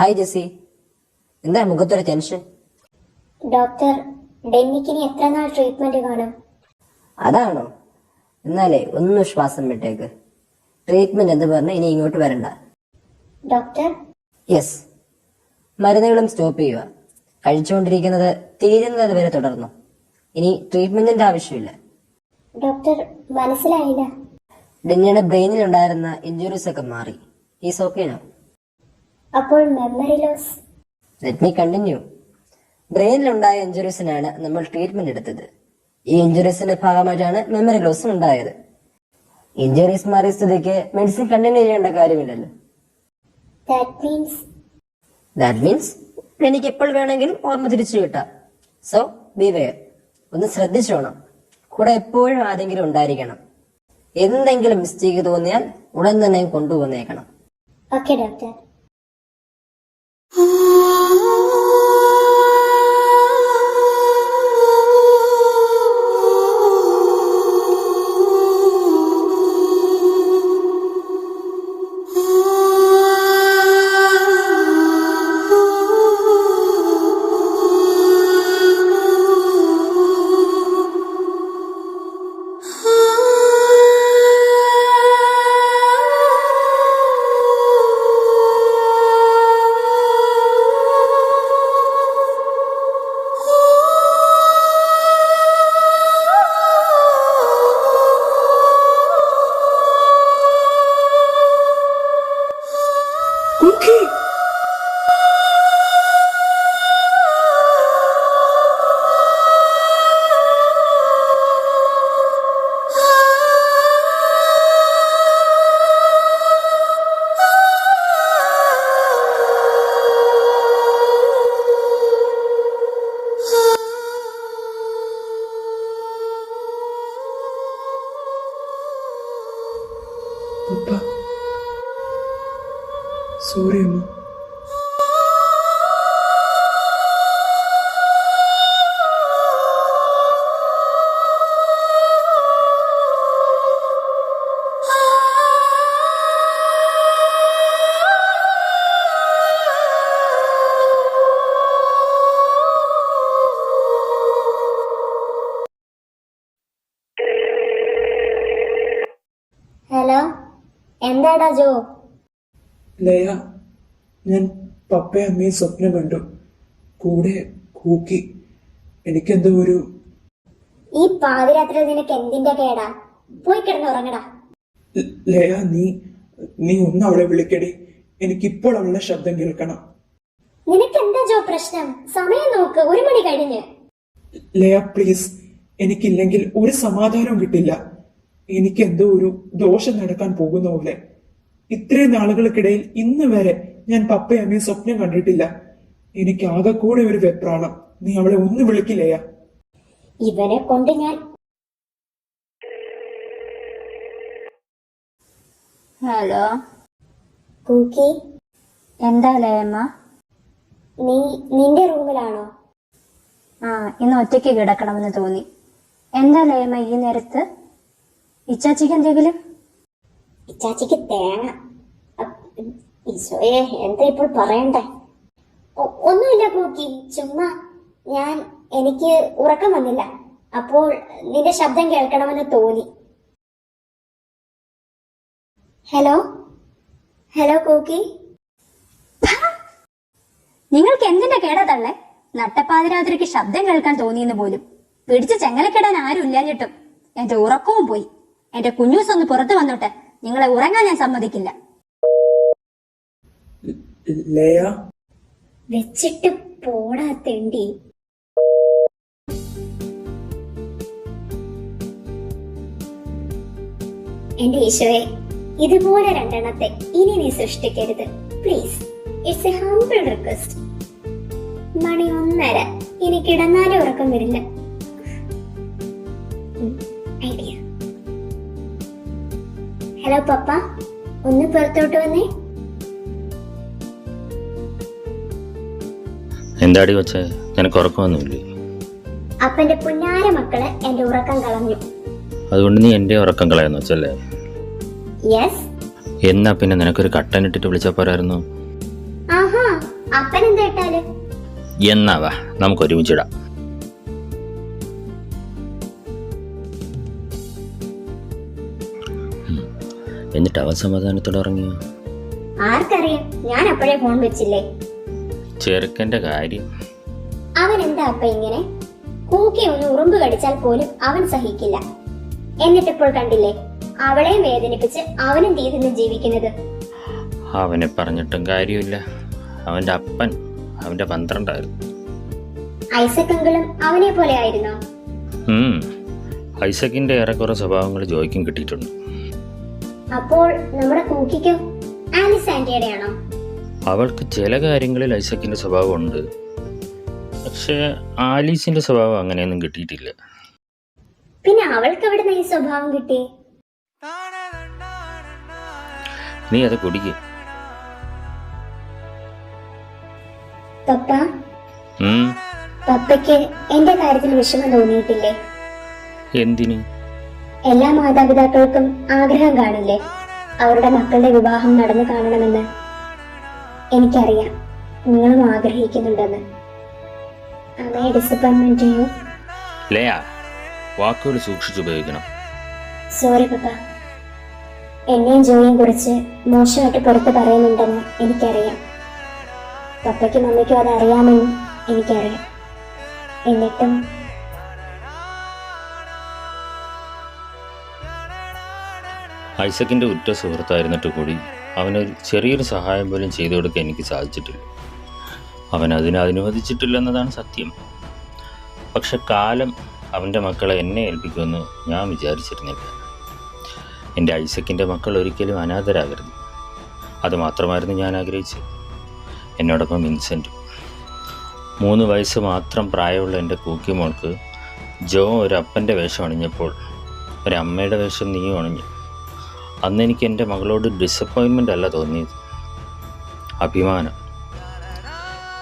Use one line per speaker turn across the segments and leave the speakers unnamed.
Hi Jessy, എന്താ മുഖത്തൊരു tension?
Doctor, ഡെന്നിക്കിനി എത്ര നാൾ ട്രീറ്റ്മെന്റ് കാണും?
അതാണോ? എന്നാലേ ഒന്ന് ശ്വാസം വിട്ടേക്ക്. ട്രീറ്റ്മെന്റ് എന്ന് പറഞ്ഞ് ഇനി ഇങ്ങോട്ട് വരണ്ട.
ഡോക്ടർ,
യെസ്, മരുന്നുകളും സ്റ്റോപ്പ് ചെയ്യുക. കഴിച്ചുകൊണ്ടിരിക്കുന്നത് തീരുന്നത് വരെ തുടർന്നു. ഇനി ട്രീറ്റ്മെന്റിന്റെ ആവശ്യമില്ല.
ഡോക്ടർ മനസ്സിലായില്ല.
ഡെന്നിയുടെ ബ്രെയിനിൽ ഉണ്ടായിരുന്ന ഇഞ്ചുറീസ് ഒക്കെ മാറി. Is okay now.
അപ്പോൾ memory loss?
Let me continue. ബ്രെയിനിലുണ്ടായ ഇഞ്ചുറീസിനാണ് നമ്മൾ ട്രീറ്റ്മെന്റ് എടുത്തത്. ഈ ഇഞ്ചുറീസിന്റെ ഭാഗമായിട്ടാണ് മെമ്മറി ലോസും ഉണ്ടായത്. ഇഞ്ചുറീസ് മാറിയ സ്ഥിതിക്ക് മെഡിസിൻ കണ്ടിന്യൂ ചെയ്യേണ്ട കാര്യമില്ലല്ലോ. ദാറ്റ് മീൻസ് എനിക്ക് എപ്പോൾ വേണമെങ്കിലും ഓർമ്മ തിരിച്ചു കിട്ടാം. So be aware. ഒന്ന് ശ്രദ്ധിച്ചോണം. കൂടെ എപ്പോഴും ആരെങ്കിലും ഉണ്ടായിരിക്കണം. എന്തെങ്കിലും മിസ്റ്റേക്ക് തോന്നിയാൽ ഉടൻ തന്നെ കൊണ്ടുവന്നേക്കണം.
Okay doctor.
പപ്പ, സോറി അമ്മ.
ഹലോ, എന്താടാ ജോ?
ലയ, ഞാൻ പപ്പയും അമ്മയും സ്വപ്നം കണ്ടു. കൂടെ കൂക്കി. എനിക്കെന്തോ ഒരു...
ഈ പാതിരാത്രിയിൽ നിനക്ക് എന്തിന്റെ കേടാ? പോയി കിടന്ന് ഉറങ്ങടാ.
ലയ, നീ ഒന്ന് അവളെ വിളിക്കടി. എനിക്കിപ്പോൾ അവളുടെ ശബ്ദം കേൾക്കണം.
നിനക്ക് എന്താ ജോ പ്രശ്നം? സമയം നോക്ക്, 1 മണി കഴിഞ്ഞ്.
ലയ പ്ലീസ്, എനിക്കില്ലെങ്കിൽ ഒരു സമാധാനവും കിട്ടില്ല. എനിക്കെന്തോ ഒരു ദോഷം നടക്കാൻ പോകുന്ന പോലെ. ഇത്രയും നാളുകൾക്കിടയിൽ ഇന്ന് വരെ ഞാൻ പപ്പയും അമ്മയും സ്വപ്നം കണ്ടിട്ടില്ല. എനിക്ക് ആകെ കൂടെ ഒരു വെപ്രാളം. നീ അവളെ ഒന്ന് വിളിക്കില്ലയാ?
ഇവനെ കൊണ്ട് ഞാൻ...
ഹലോ
കൂക്കി,
എന്താ ലയമ്മ?
നീ നിന്റെ റൂമിലാണോ?
ഇന്ന് ഒറ്റയ്ക്ക് കിടക്കണമെന്ന് തോന്നി. എന്താ ലയമ്മ ഈ നേരത്ത്? ഇച്ചാച്ചിക്ക് എന്തെങ്കിലും?
ഇച്ചാച്ചിക്ക് തേങ്ങ. ഈശോയെ, എന്താ ഇപ്പോൾ പറയണ്ടേ? ഒന്നുമില്ല കൂക്കി, ചുമ്മാ എനിക്ക് ഉറക്കം വന്നില്ല. അപ്പോൾ നിന്റെ ശബ്ദം കേൾക്കണമെന്ന് തോന്നി. Hello hello Kookie.
നിങ്ങൾക്ക് എന്തിന്റെ കേടാ തള്ളേ? നട്ടപ്പാതിരാത്രിക്ക് ശബ്ദം കേൾക്കാൻ തോന്നിയെന്ന് പോലും. പിടിച്ച് ചെങ്ങലക്കിടാൻ ആരും ഇല്ലാഞ്ഞിട്ടും എന്റെ ഉറക്കവും പോയി. എന്റെ കുഞ്ഞൂസ് ഒന്ന് പുറത്തു വന്നോട്ടെ. നിങ്ങളെ ഉറങ്ങാൻ ഞാൻ സമ്മതിക്കില്ല.
ലയ,
വെച്ചിട്ട് പോടാ തെണ്ടി. എന്റെ ഈശോയെ, ഇതുപോലെ 2 എണ്ണത്തെ ഇനി നീ സൃഷ്ടിക്കരുത് please. It's a humble request. മണി 1:30. ഇനി കിടന്നാലും ഉറക്കം വരില്ല. ഐഡിയ. ഹലോ പപ്പ, ഒന്ന് പുറത്തോട്ട് വന്നേ.
എന്താടി വച്ചേ, നിനക്ക് ഉറക്കമൊന്നുമില്ലേ?
അപ്പന്റെ പുന്നാര മക്കള് എന്റെ ഉറക്കം കളഞ്ഞു.
അതുകൊണ്ട് നീ എന്റെ ഉറക്കം കളയാന്ന് വെച്ചല്ലേ?
യെസ്.
എന്നാ പിന്നെ നിനക്കൊരു കട്ടൻ ഇട്ടിട്ട് വിളിച്ചാ പോരായിരുന്നു?
ആഹാ, അപ്പൻ എന്താ ഇട്ടാല്?
എന്നാ വാ നമുക്ക് ഒരുമിച്ചിടാം. എന്നിട്ട് അവൻ സമാധാനത്തോടെ ഇറങ്ങിയോ?
ആർക്കറിയാം, ഞാൻ അപ്പോഴേ ഫോൺ വെച്ചില്ലേ.
ചെറുക്കന്റെ കാര്യം.
അവൻ എന്താ അപ്പ ഇങ്ങനെ? കൂക്കി ഒന്ന് ഉറുമ്പ് കടിച്ചാൽ പോലും അവൻ സഹിക്കില്ല. എന്നിട്ടിപ്പോൾ കണ്ടില്ലേ, അവളെയും വേദനിപ്പിച്ച് അവനും തീർന്ന് ജീവിക്കുന്നത്.
അവനെ പറഞ്ഞിട്ടും കാര്യമില്ല. അവന്റെ അപ്പൻ അവന്റെ 12
ഐസക് അങ്കിളും അവനെ പോലെ ആയിരുന്നോ?
ഐസക്കിന്റെ ഏറെക്കുറെ സ്വഭാവങ്ങൾ ജോയ്ക്കും കിട്ടിയിട്ടുണ്ട്.
അപ്പോൾ നമ്മുടെ കൂക്കിക്കോ? ആലിസ് ആന്റിയുടെ ആണോ?
അവൾക്ക് ചില കാര്യങ്ങളിൽ ഐസക്കിന്റെ സ്വഭാവം ഉണ്ട്, പക്ഷെ ആലീസിന്റെ സ്വഭാവം അങ്ങനെയൊന്നും കിട്ടിയിട്ടില്ല.
പിന്നെ അവൾക്ക് എവിടെ ഈ സ്വഭാവം കിട്ടി?
നീ അത് കുടിക്ക്.
പപ്പ, പപ്പയ്ക്ക് എന്റെ കാര്യത്തിൽ വിഷമം തോന്നിയിട്ടില്ലേ?
എന്തിന്?
എല്ലാ മാതാപിതാക്കൾക്കും ആഗ്രഹം കാണില്ലേ അവരുടെ മക്കളുടെ വിവാഹം നടന്നു കാണണമെന്ന്? എനിക്കറിയാം, നിങ്ങളും ആഗ്രഹിക്കുന്നുണ്ടെന്ന്. അമ്മയെ ഡിസപ്പോയിന്റ്മെന്റ് ചെയ്യൂ.
ലയ, വാക്കുകൾ സൂക്ഷിച്ചുപയോഗിക്കണം.
സോറി പപ്പ, എന്നെയും ജോയിയും കുറിച്ച് മോശമായിട്ട് പുറത്ത് പറയുന്നുണ്ടെന്ന് എനിക്കറിയാം. പപ്പയ്ക്കും അമ്മയ്ക്കും അത് അറിയാമെന്നും എനിക്കറിയാം. എന്നിട്ടും
ഐസക്കിന്റെ ഉറ്റ സുഹൃത്തായിരുന്നിട്ട് കൂടി അവനൊരു ചെറിയൊരു സഹായം പോലും ചെയ്തു കൊടുക്കാൻ എനിക്ക് സാധിച്ചിട്ടില്ല. അവൻ അതിനെ അനുവദിച്ചിട്ടില്ലെന്നതാണ് സത്യം. പക്ഷെ കാലം അവൻ്റെ മക്കളെ എന്നെ ഏൽപ്പിക്കുമെന്ന് ഞാൻ വിചാരിച്ചിരുന്നില്ല. എൻ്റെ ഐസക്കിൻ്റെ മക്കൾ ഒരിക്കലും അനാഥരാകരുത്, അതുമാത്രമായിരുന്നു ഞാൻ ആഗ്രഹിച്ചത്. എന്നോടൊപ്പം വിൻസെൻറ്റും. 3 വയസ്സ് മാത്രം പ്രായമുള്ള എൻ്റെ കൂക്കി മോൾക്ക് ജോ ഒരു അപ്പൻ്റെ വേഷം അണിഞ്ഞപ്പോൾ ഒരമ്മയുടെ വേഷം നീയും അണിഞ്ഞു. അന്ന് എനിക്ക് എൻ്റെ മകളോട് ഡിസപ്പോയിൻമെൻ്റ് അല്ല തോന്നിയത്, അഭിമാനം.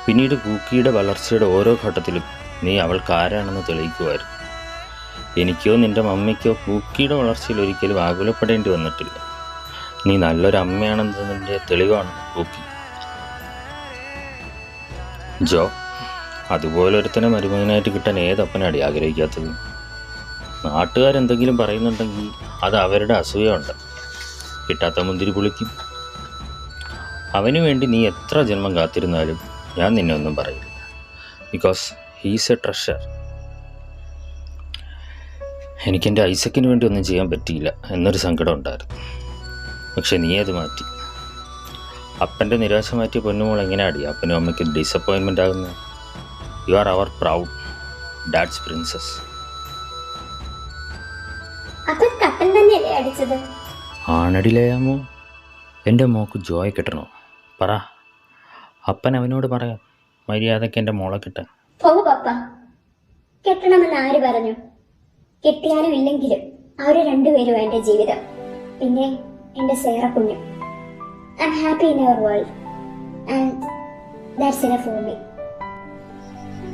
പിന്നീട് കൂക്കിയുടെ വളർച്ചയുടെ ഓരോ ഘട്ടത്തിലും നീ അവൾക്ക് ആരാണെന്ന് തെളിയിക്കുമായിരുന്നു. എനിക്കോ നിൻ്റെ മമ്മിക്കോ കൂക്കിയുടെ വളർച്ചയിൽ ഒരിക്കലും ആകുലപ്പെടേണ്ടി വന്നിട്ടില്ല. നീ നല്ലൊരു അമ്മയാണെന്നതിൻ്റെ തെളിവാണ് കൂക്കി. ജോ, അതുപോലൊരുത്തനെ മരുമകനായിട്ട് കിട്ടാൻ ഏതപ്പനാടി ആഗ്രഹിക്കാത്തത്? നാട്ടുകാരെന്തെങ്കിലും പറയുന്നുണ്ടെങ്കിൽ അത് അവരുടെ അസൂയുണ്ട്. കിട്ടാത്ത മുന്തിരി പുളിക്കും. അവന് വേണ്ടി നീ എത്ര ജന്മം കാത്തിരുന്നാലും ഞാൻ നിന്നെ ഒന്നും പറയില്ല. Because he's a treasure. എനിക്കെൻ്റെ ഐസക്കിന് വേണ്ടി ഒന്നും ചെയ്യാൻ പറ്റിയില്ല എന്നൊരു സങ്കടം ഉണ്ടായിരുന്നു. പക്ഷെ നീ അത് മാറ്റി. അപ്പൻ്റെ നിരാശ മാറ്റിയ പൊന്നുമോൾ എങ്ങനെയാടി അപ്പനും അമ്മയ്ക്ക് ഡിസപ്പോയിൻമെൻ്റ് ആകുന്നത്? You are our proud dad's princess.
അപ്പൻ കട്ടൻ തന്നെയല്ലേ അടിച്ചത്?
ആണടിലയാമോ? എൻ്റെ മോക്ക് ജോയ് കിട്ടണോ? പറ. അപ്പൻ അവനോട് പറയാം മര്യാദയ്ക്ക് എൻ്റെ മോളെ കിട്ടാൻ.
പോകൂ പപ്പ, കെട്ടണമെന്ന് ആര് പറഞ്ഞു? കെട്ടിയാലും ഇല്ലെങ്കിലും അവര് രണ്ടുപേരും എന്റെ ജീവിതം. പിന്നെ എന്റെ സേറ കുഞ്ഞു. I am happy in our world and that's enough for me.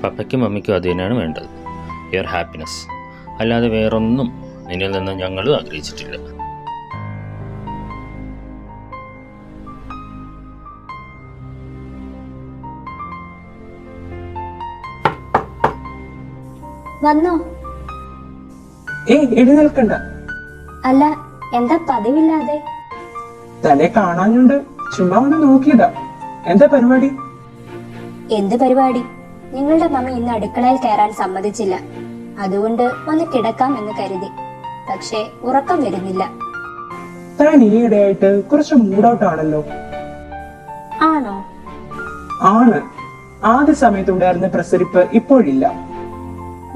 പപ്പയ്ക്കും മമ്മിക്കും അത് തന്നെയാണ് വേണ്ടത്, യുവർ ഹാപ്പിനെസ്. അല്ലാതെ വേറൊന്നും നിന്നിൽ നിന്ന് ഞങ്ങളും ആഗ്രഹിച്ചിട്ടില്ല.
വന്നോ?
എഴുന്നേൽക്കണ്ട.
അല്ല, എന്താ പതിവില്ലാതെ?
തന്നെ കാണാനുണ്ട്, ചുമ്മാ ഒന്ന് നോക്കിയതാ. എന്താ പരിപാടി?
എന്ത് പരിപാടി? നിങ്ങളുടെ മമ്മി ഇന്ന് അടുക്കളയിൽ കയറാൻ സമ്മതിച്ചില്ല. അതുകൊണ്ട് ഒന്ന് കിടക്കാം എന്ന് കരുതി. പക്ഷേ ഉറക്കം വരുന്നില്ല.
താൻ ഈയിടെയായിട്ട് കുറച്ച് മൂഡൌട്ടാണല്ലോ.
ആണോ?
ആണ്. ആദ്യ സമയത്തുണ്ടായിരുന്ന പ്രസരിപ്പ് ഇപ്പോഴില്ല.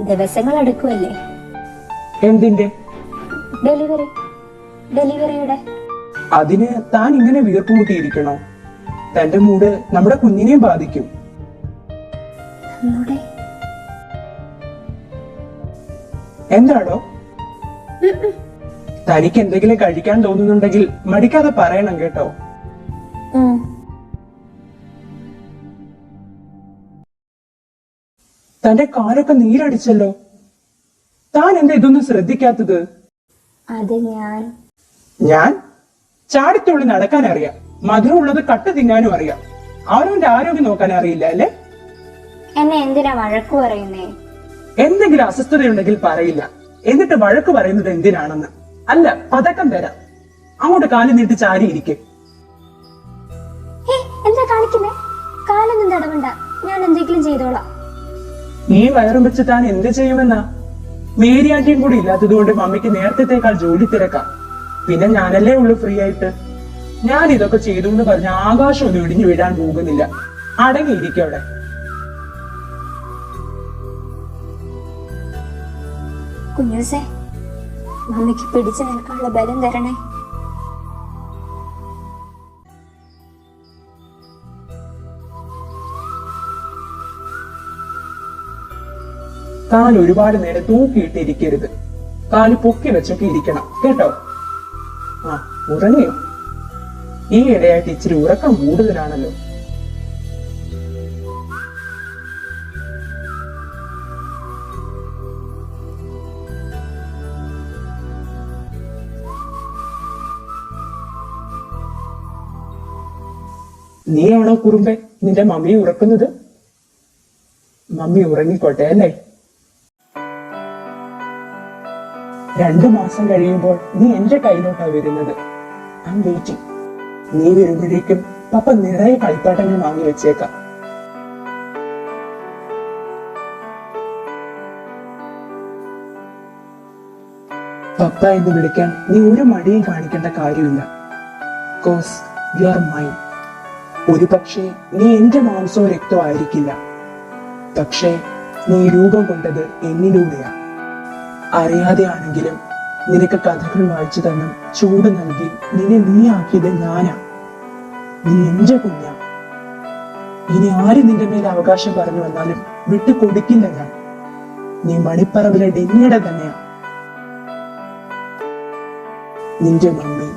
ദിവസങ്ങൾ എടുക്കുമല്ലേ?
എന്തിന്റെ?
ഡെലിവറിയുടെ.
അതിന് താൻ ഇങ്ങനെ വീർപ്പുമുട്ടിയിരിക്കണോ? തന്റെ മൂഡ് നമ്മുടെ കുഞ്ഞിനെ ബാധിക്കും. എന്താടോ? തനിക്ക് എന്തെങ്കിലും കഴിക്കാൻ തോന്നുന്നുണ്ടെങ്കിൽ മടിക്കാതെ പറയണം കേട്ടോ. തന്റെ കാലൊക്കെ നീരടിച്ചല്ലോ. താൻ എന്താ ഇതൊന്നും ശ്രദ്ധിക്കാത്തത്?
അത്
ഞാൻ ചാടിത്തുള്ളി നടക്കാൻ അറിയാം, മധുരമുള്ളത് കട്ട് തിന്നാനും അറിയാം. അവനവന്റെ ആരോഗ്യം നോക്കാൻ അറിയില്ല അല്ലേ?
എന്നെ എന്തിനാ വഴക്കു പറയുന്നേ?
എന്തെങ്കിലും അസ്വസ്ഥതയുണ്ടെങ്കിൽ പറയില്ല, എന്നിട്ട് വഴക്ക് പറയുന്നത് എന്തിനാണെന്ന്. അല്ല, പതക്കം തരാം. അങ്ങോട്ട് കാലി നീട്ടി ചാരിയിരിക്കെ.
എന്താ കാണിക്കുന്നേ? കാലൊന്നും തടവണ്ട, ഞാൻ എന്തെങ്കിലും ചെയ്തോളാം.
ഈ വയറും വെച്ച് താൻ എന്ത് ചെയ്യുമെന്നാ? മേരിയാന്റിയും കൂടി ഇല്ലാത്തത് കൊണ്ട് മമ്മിക്ക് നേരത്തെക്കാൾ ജോലി തിരക്കാം. പിന്നെ ഞാനല്ലേ ഉള്ളു ഫ്രീ ആയിട്ട്. ഞാൻ ഇതൊക്കെ ചെയ്തു എന്ന് പറഞ്ഞ ആകാശം ഒന്നും ഇടിഞ്ഞു വീഴാൻ പോകുന്നില്ല. അടങ്ങിയിരിക്കവിടെ.
കുഞ്ഞൂസേ, മമ്മിക്ക് പിടിച്ചു നിൽക്കാനുള്ള ബലം തരണേ.
കാല് ഒരുപാട് നേരം തൂക്കിയിട്ടിരിക്കരുത്. കാല് പൊക്കി വെച്ചൊക്കെ ഇരിക്കണം കേട്ടോ. ആ, ഉറങ്ങിയോ? ഈ ഇടയായിട്ട് ഇച്ചിരി ഉറക്കം കൂടുതലാണല്ലോ. നീയാണോ കുറുമ്പെ നിന്റെ മമ്മി ഉറക്കുന്നത്? മമ്മി ഉറങ്ങിക്കോട്ടെ അല്ലേ? 2 മാസം കഴിയുമ്പോൾ നീ എന്റെ കയ്യിലോട്ടാ വരുന്നത്. I am waiting. നീ വരുമ്പോഴേക്കും പപ്പ നിറയെ കളിപ്പാട്ടങ്ങൾ വാങ്ങി വെച്ചേക്കാം. പപ്പ എന്ന് വിളിക്കാൻ നീ ഒരു മടിയും കാണിക്കേണ്ട കാര്യമില്ല. Cause you are mine. ഒരു പക്ഷേ നീ എന്റെ മാംസവും രക്തവും ആയിരിക്കില്ല, പക്ഷേ നീ രൂപം കൊണ്ടത് എന്നിലൂടെയാ. അറിയാതെ ആണെങ്കിലും നിനക്ക് കഥകൾ വായിച്ചു തന്നും ചൂട് നൽകി നിന്നെ നീ ആക്കിയത് ഞാനാ. നീ എന്റെ കുഞ്ഞാ. ഇനി ആര് നിന്റെ മേൽ അവകാശം പറഞ്ഞു വന്നാലും വിട്ടു കൊടുക്കില്ല ഞാൻ. നീ മണിപ്പറമ്പിലെ ഡെന്നിയുടെ തന്നെയാ, നിന്റെ മമ്മി.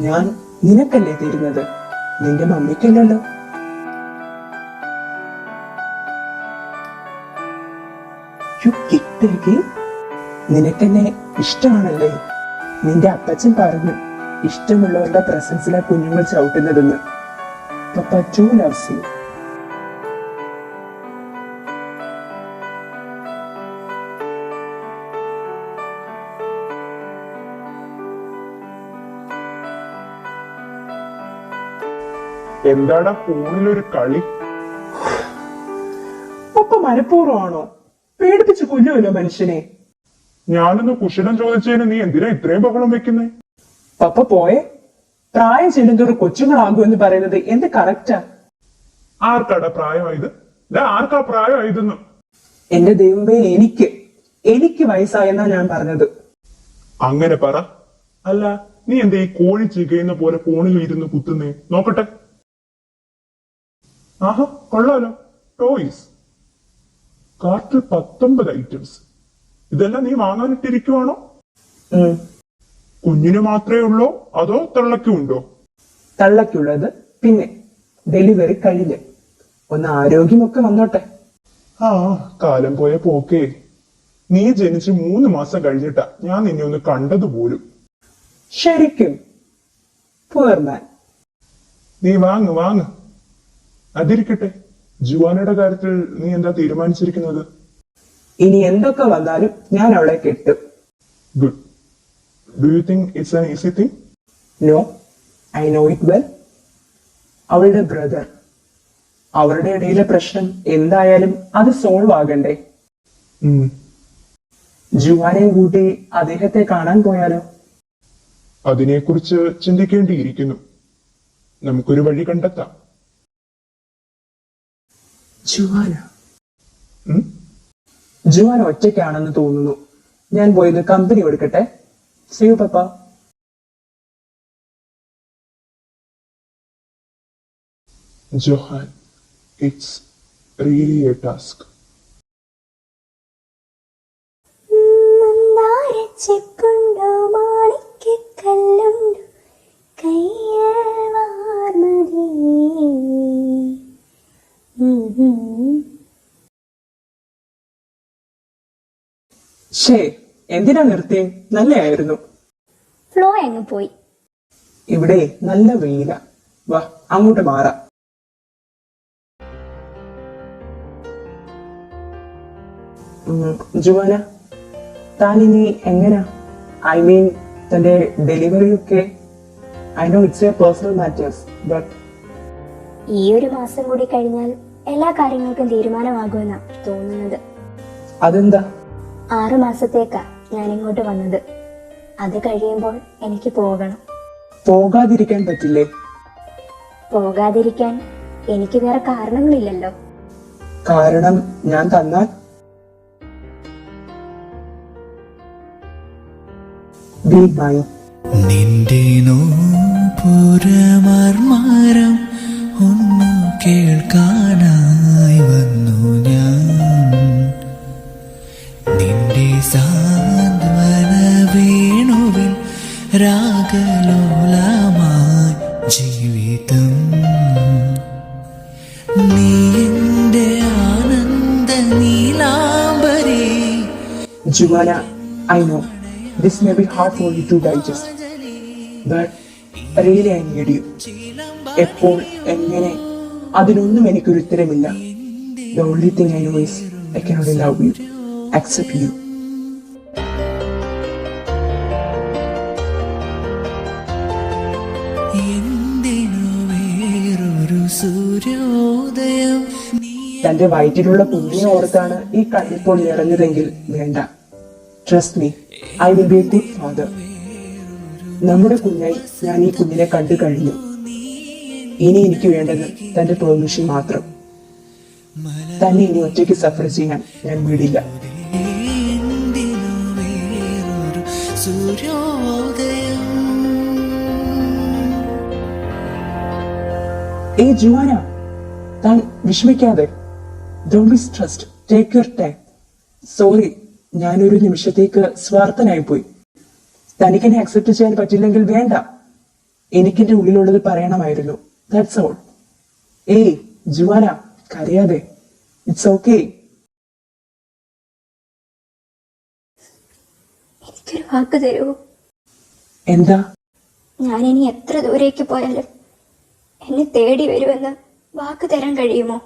ഞാൻ നിനക്കല്ലേ തരുന്നത്, നിന്റെ മമ്മിക്കല്ലല്ലോ. നിനക്കെന്നെ ഇഷ്ടമാണല്ലേ? നിന്റെ അപ്പച്ചൻ പറഞ്ഞു ഇഷ്ടമുള്ളവരുടെ പ്രസൻസിലെ കുഞ്ഞുങ്ങൾ ചവിട്ടുന്നതെന്ന്. പപ്പ ടു ലവ്സ് യു.
എന്താടാ ഫോണിലൊരു കളി?
പപ്പ മനഃപൂർവ്വമാണോ? പേടിപ്പിച്ച് കൊല്ലുമല്ലോ മനുഷ്യനെ.
ഞാനൊന്ന് കുശലം ചോദിച്ചതിന് നീ എന്തിനാ ഇത്രയും ബഹളം വെക്കുന്നേ?
പപ്പ പോയെ. പ്രായം ചെല്ലുന്തോറും കൊച്ചുങ്ങളാകുമെന്ന് പറയുന്നത് എന്ത് കറക്റ്റാ?
ആർക്കാടാ പ്രായമായത്? ആർക്കാ പ്രായമായതെന്ന്?
എന്റെ ദൈവമേ, എനിക്ക് വയസ്സായെന്നാ ഞാൻ പറഞ്ഞത്.
അങ്ങനെ പറ. അല്ല, നീ എന്താ ഈ കോഴി ചികയുന്ന പോലെ ഫോണിൽ ഇരുന്ന് കുത്തുന്നേ? നോക്കട്ടെ. ആഹാ, കൊള്ളാലോ. ടോയ്സ്. കാർട്ടിൽ 19 ഐറ്റംസ്. ഇതെല്ലാം നീ വാങ്ങാനിട്ടിരിക്കുവാണോ? കുഞ്ഞിന് മാത്രമേ ഉള്ളോ അതോ തള്ളയ്ക്കും ഉണ്ടോ?
തള്ളയ്ക്കുള്ളത് പിന്നെ ഡെലിവറി കഴിഞ്ഞ് ഒന്ന് ആരോഗ്യമൊക്കെ വന്നോട്ടെ.
ആ, കാലം പോയ പോക്കേ. നീ ജനിച്ച് 3 മാസം കഴിഞ്ഞിട്ടാ ഞാൻ നിന്നെ ഒന്ന് കണ്ടത് പോലും.
ശരിക്കും പുവർ മാൻ.
നീ വാങ്ങ്. അതിരിക്കട്ടെ, ജുവാനയുടെ കാര്യത്തിൽ നീ എന്താ തീരുമാനിച്ചിരിക്കുന്നത്?
ഇനി എന്തൊക്കെ വന്നാലും ഞാൻ അവളെ കെട്ടും.
Good. Do you think it's an easy thing?
No, I know it well. അവളുടെ ബ്രദർ, അവരുടെ ഇടയിലെ പ്രശ്നം എന്തായാലും അത് സോൾവ് ആകണ്ടേ? ജുവാനെയും കൂട്ടി അദ്ദേഹത്തെ കാണാൻ പോയാലോ?
അതിനെക്കുറിച്ച് ചിന്തിക്കേണ്ടിയിരിക്കുന്നു. നമുക്കൊരു വഴി കണ്ടെത്താം.
ജുവാന ഒറ്റയ്ക്കാണെന്ന് തോന്നുന്നു. ഞാൻ പോയത് കമ്പനി കൊടുക്കട്ടെ. സീ യു പപ്പ.
Johan, it's really a task.
ചെപ്പുണ്ടോ മാണിക്കല്ലുണ്ടോ
ഷേ, എന്തിനാ നിർത്തിയേ? നല്ലയായിരുന്നു.
ഫ്ലോ അങ്ങ് പോയി.
ഇവിടെ നല്ല വെയില. വാ, അങ്ങോട്ട് മാറാം. ജുവാന, താനിനി എങ്ങനാ? ഐ മീൻ, തന്റെ ഡെലിവറി ഒക്കെ. I know it's A personal matters, but
ഈ ഒരു മാസം കൂടി കഴിഞ്ഞാൽ എല്ലാ കാര്യങ്ങൾക്കും തീരുമാനമാകുമെന്നാ തോന്നുന്നത്.
അതെന്താ?
6 മാസത്തേക്കാ ഞാൻ ഇങ്ങോട്ട് വന്നത്. അത് കഴിയുമ്പോൾ എനിക്ക് പോകണം.
പോകാതിരിക്കാൻ പറ്റില്ലേ?
പോകാതിരിക്കാൻ എനിക്ക് വേറെ കാരണങ്ങളില്ലല്ലോ.
കാരണം ഞാൻ തന്നാൽ? Be mine.
നിന്റെ നോപുരമർമാരം ഒന്നു കേൾക്കാനായി വന്നു ഞാൻ. നിന്റെ സാന്ത്വന വേണുവിൽ രാഗലോലമായി ജീവിതം. നീ എന്റെ ആനന്ദ നീലാംബരി.
Juvana, I know this may be hard for you to digest, but really I need you. എപ്പോൾ, എങ്ങനെ, അതിനൊന്നും എനിക്കൊരു ഉത്തരമില്ല. The only thing I know is I can only love you, accept you.
എന്തിനു വേറൊരു സൂര്യോദയം.
തന്റെ വയറ്റിലുള്ള കുഞ്ഞിനെ ഓർത്താണ് ഈ കണ്ണിപ്പോൾ നിറഞ്ഞതെങ്കിൽ വേണ്ട. Trust me, I will be A good father. നമ്മുടെ കുഞ്ഞായി ഞാൻ ഈ കുഞ്ഞിനെ കണ്ടു കഴിഞ്ഞു. ഇനി എനിക്ക് വേണ്ടത് തന്റെ പെർമിഷൻ മാത്രം. തന്നെ ഇനി ഒറ്റയ്ക്ക് സഫർ ചെയ്യാൻ ഞാൻ വിടില്ല.
എന്തിനു വേറൊരു സൂര്യോദയം.
ഏയ് ജുവാന, താൻ വിഷമിക്കാതെ. Don't be stressed. Take your time. Sorry, ഞാനൊരു നിമിഷത്തേക്ക് സ്വാർത്ഥനായി പോയി. തനിക്കെന്നെ അക്സെപ്റ്റ് ചെയ്യാൻ പറ്റില്ലെങ്കിൽ വേണ്ട. എനിക്കെന്റെ ഉള്ളിലുള്ളത് പറയണമായിരുന്നു. That's all. ഏയ് ജുവാന, കരയാതെ. It's okay.
എനിക്കൊരു വാക്ക് തരുമോ?
എന്താ?
ഞാനിനി എത്ര ദൂരേക്ക് പോയാലും എന്നെ തേടി വരുമെന്ന് വാക്ക് തരാൻ കഴിയുമോ?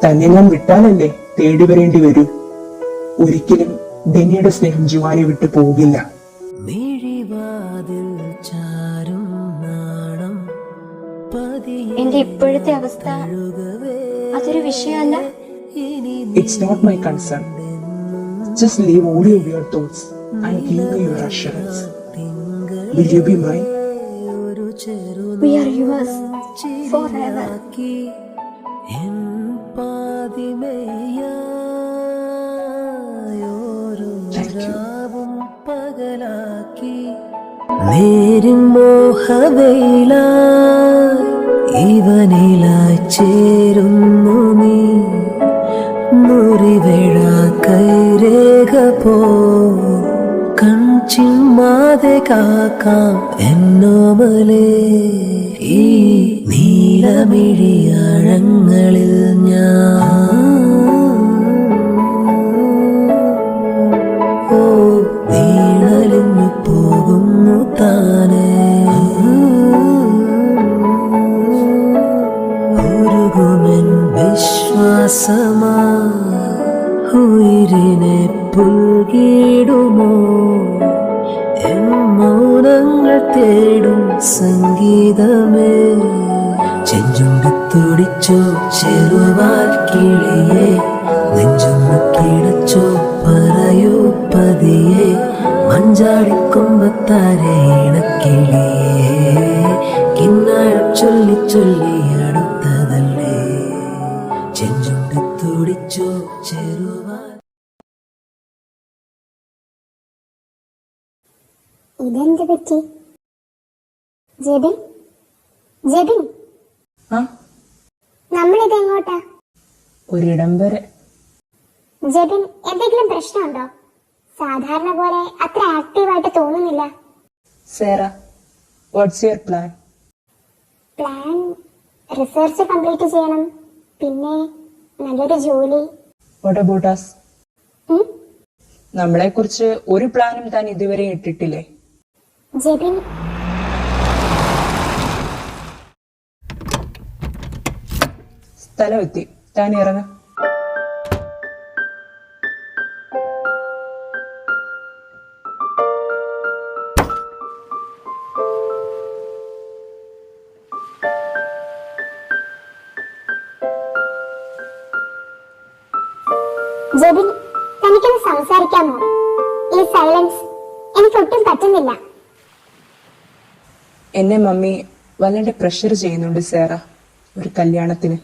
തന്നെ ഞാൻ വിട്ടാലല്ലേ തേടി വരേണ്ടി വരൂ. ഒരിക്കലും ഡെന്നിയുടെ സ്നേഹം ജുവാനെ വിട്ടു പോകില്ല.
മിഴിവാതിൽ ചാരും നാണം
എന്റെ ഇപ്പോഴത്തെ അവസ്ഥ അതൊരു വിഷയമല്ല.
It's not my concern. Just leave all your weird thoughts and give me your assurance. Will you be mine?
We are yours forever.
പകലാക്കി നേരും മോഹവേല ഇവനിലായി ചേരുന്നു നീ. മുറിവേഴ കൈരേഖ പോ കൺചിമ്മാതെ കാക്കാം എന്നോമലേ. ഈ നീലമിഴിയാഴങ്ങളിൽ ഞാൻ നീളലിഞ്ഞു പോകുന്നു താനേ. ഉരുകുമെൻ വിശ്വാസമാ ഉയിരിനെ പുൽകിടുമോ. എൻ മൗനങ്ങൾ തേടും സംഗീതമേ. ചെഞ്ചുണ്ട് തുടിച്ചോ ചെറുവാൽ കിളിയെ. നെഞ്ചൊന്ന് കിടച്ചോ പറയൂ പതിയെ. മഞ്ചാടിക്കൊമ്പത്താരെ ഇണക്കിളിയേ. കിന്നാരം ചൊല്ലി ചൊല്ലി അടുത്തതല്ലേ. ചെഞ്ചുണ്ട് തുടിച്ചോ ചെറുവാൽ.
ഇതെന്ത് പറ്റി? ജെബിൻ, ജെബിൻ,
ആ,
നമ്മളിത് എങ്ങോട്ടാ?
ഒരിടം വരെ.
ജെബിൻ, എന്തെങ്കിലും പ്രശ്നമുണ്ടോ? സാധാരണ പോലെ അത്ര ആക്റ്റീവായിട്ട് തോന്നുന്നില്ല.
Sera, what's your plan?
Plan research complete ചെയ്യണം, പിന്നെ നല്ലൊരു ജോലി.
What about us? നമ്മളെ കുറിച്ച് ഒരു പ്ലാനും താൻ ഇതുവരെ ഇട്ടിട്ടില്ലേ?
ജെബിൻ,
സ്ഥലം എത്തി, താൻ ഇറങ്ങ.
ജെബിൻ, തനിക്കൊന്ന് സംസാരിക്കാമോ? ഈ സൈലൻസ് എനിക്ക് ഒട്ടും പറ്റുന്നില്ല.
എന്നെ മമ്മി വല്ലാണ്ട് പ്രഷർ ചെയ്യുന്നുണ്ട് സേറ, ഒരു കല്യാണത്തിന്.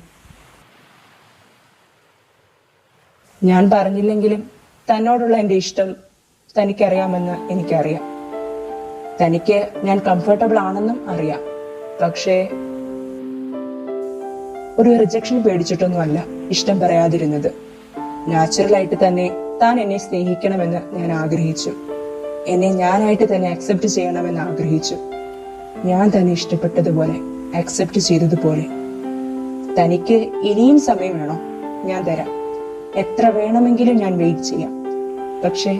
ഞാൻ പറഞ്ഞില്ലെങ്കിലും തന്നോടുള്ള എന്റെ ഇഷ്ടം തനിക്കറിയാമെന്ന് എനിക്കറിയാം. തനിക്ക് ഞാൻ കംഫർട്ടബിൾ ആണെന്നും അറിയാം. പക്ഷേ ഒരു റിജക്ഷൻ പേടിച്ചിട്ടൊന്നുമല്ല ഇഷ്ടം പറയാതിരുന്നത്. നാച്ചുറലായിട്ട് തന്നെ താൻ എന്നെ സ്നേഹിക്കണമെന്ന് ഞാൻ ആഗ്രഹിച്ചു. എന്നെ ഞാനായിട്ട് തന്നെ അക്സെപ്റ്റ് ചെയ്യണമെന്ന് ആഗ്രഹിച്ചു. ഞാൻ തന്നെ ഇഷ്ടപ്പെട്ടതുപോലെ അക്സെപ്റ്റ് ചെയ്തതുപോലെ. തനിക്ക് ഇനിയും സമയം വേണോ? ഞാൻ തരാം. എത്ര വേണമെങ്കിലും ഞാൻ വെയിറ്റ് ചെയ്യാം. പക്ഷേ